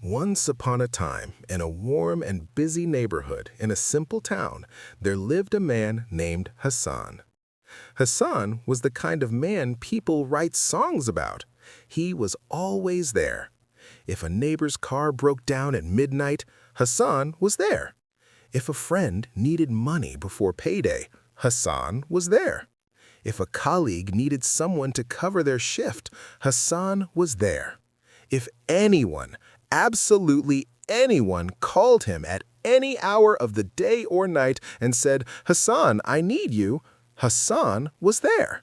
Once upon a time, in a warm and busy neighborhood in a simple town, there lived a man named Hassan. Hassan was the kind of man people write songs about. He was always there. If a neighbor's car broke down at midnight, Hassan was there. If a friend needed money before payday, Hassan was there. If a colleague needed someone to cover their shift, Hassan was there. If anyone, absolutely anyone, called him at any hour of the day or night and said, "Hassan, I need you," Hassan was there.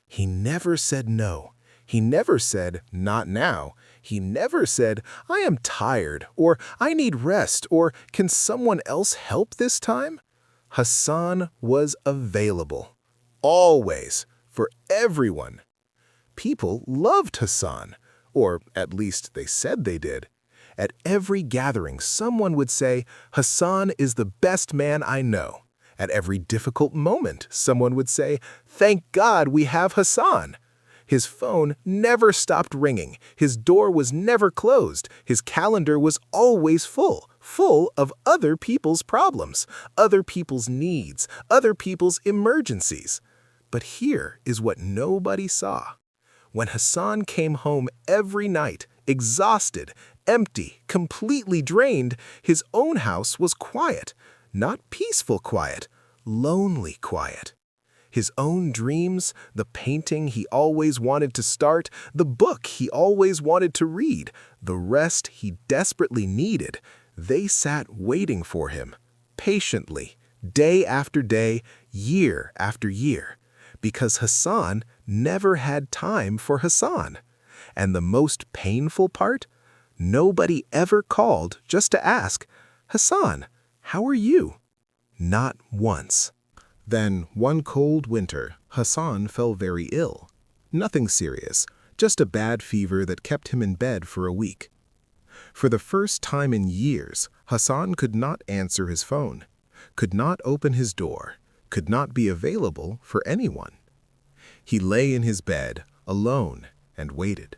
He never said no. He never said, "Not now." He never said, "I am tired," or "I need rest," or "Can someone else help this time?" Hassan was available. Always. For everyone. People loved Hassan, or at least they said they did. At every gathering, someone would say, "Hassan is the best man I know." At every difficult moment, someone would say, "Thank God we have Hassan." His phone never stopped ringing. His door was never closed. His calendar was always full of other people's problems, other people's needs, other people's emergencies. But here is what nobody saw. When Hassan came home every night, exhausted, empty, completely drained, his own house was quiet. Not peaceful quiet, lonely quiet. His own dreams, the painting he always wanted to start, the book he always wanted to read, the rest he desperately needed, they sat waiting for him, patiently, day after day, year after year, because Hassan never had time for Hassan. And the most painful part? Nobody ever called just to ask, "Hassan, how are you?" Not once. Then, one cold winter, Hassan fell very ill. Nothing serious, just a bad fever that kept him in bed for a week. For the first time in years, Hassan could not answer his phone, could not open his door, could not be available for anyone. He lay in his bed, alone, and waited.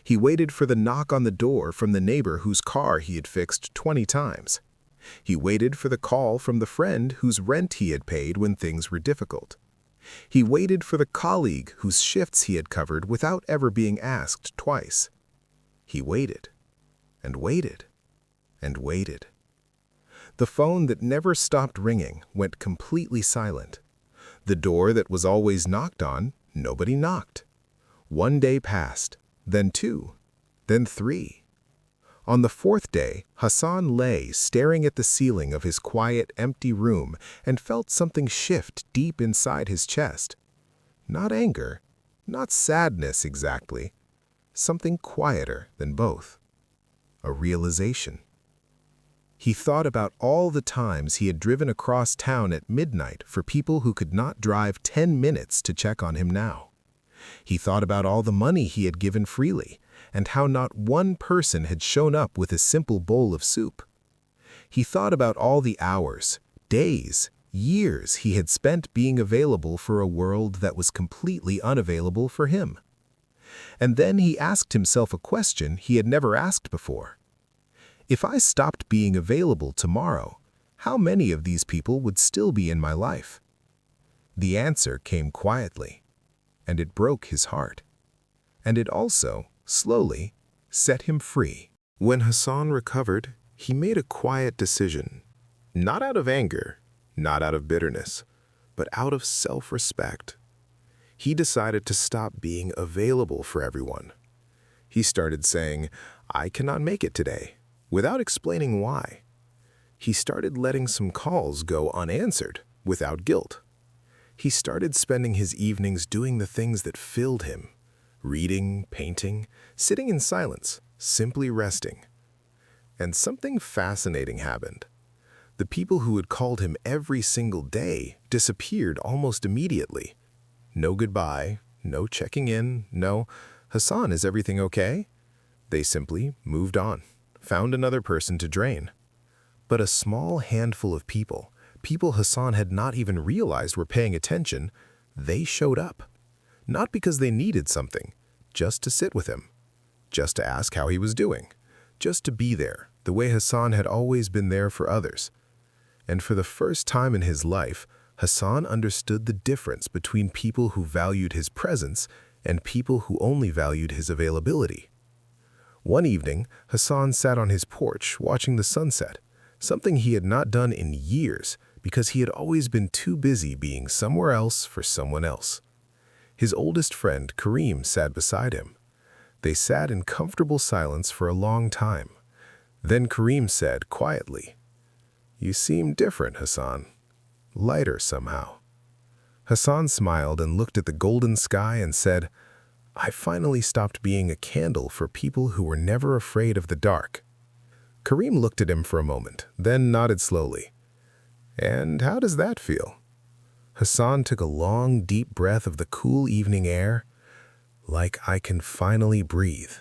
He waited for the knock on the door from the neighbor whose car he had fixed 20 times. He waited for the call from the friend whose rent he had paid when things were difficult. He waited for the colleague whose shifts he had covered without ever being asked twice. He waited, and waited, and waited. The phone that never stopped ringing went completely silent. The door that was always knocked on, nobody knocked. One day passed, then 2, then 3. On the 4th day, Hassan lay staring at the ceiling of his quiet, empty room and felt something shift deep inside his chest. Not anger, not sadness exactly, something quieter than both. A realization. He thought about all the times he had driven across town at midnight for people who could not drive 10 minutes to check on him now. He thought about all the money he had given freely, and how not one person had shown up with a simple bowl of soup. He thought about all the hours, days, years he had spent being available for a world that was completely unavailable for him. And then he asked himself a question he had never asked before. If I stopped being available tomorrow, how many of these people would still be in my life? The answer came quietly, and it broke his heart. And it also, slowly, set him free. When Hassan recovered, he made a quiet decision. Not out of anger, not out of bitterness, but out of self-respect. He decided to stop being available for everyone. He started saying, "I cannot make it today," without explaining why. He started letting some calls go unanswered, without guilt. He started spending his evenings doing the things that filled him. Reading, painting, sitting in silence, simply resting. And something fascinating happened. The people who had called him every single day disappeared almost immediately. No goodbye, no checking in, no, "Hassan, is everything okay?" They simply moved on, found another person to drain. But a small handful of people Hassan had not even realized were paying attention, they showed up. Not because they needed something, just to sit with him, just to ask how he was doing, just to be there, the way Hassan had always been there for others. And for the first time in his life, Hassan understood the difference between people who valued his presence and people who only valued his availability. One evening, Hassan sat on his porch watching the sunset, something he had not done in years because he had always been too busy being somewhere else for someone else. His oldest friend, Kareem, sat beside him. They sat in comfortable silence for a long time. Then Kareem said quietly, "You seem different, Hassan. Lighter somehow." Hassan smiled and looked at the golden sky and said, "I finally stopped being a candle for people who were never afraid of the dark." Kareem looked at him for a moment, then nodded slowly. "And how does that feel?" Hassan took a long, deep breath of the cool evening air. "Like I can finally breathe."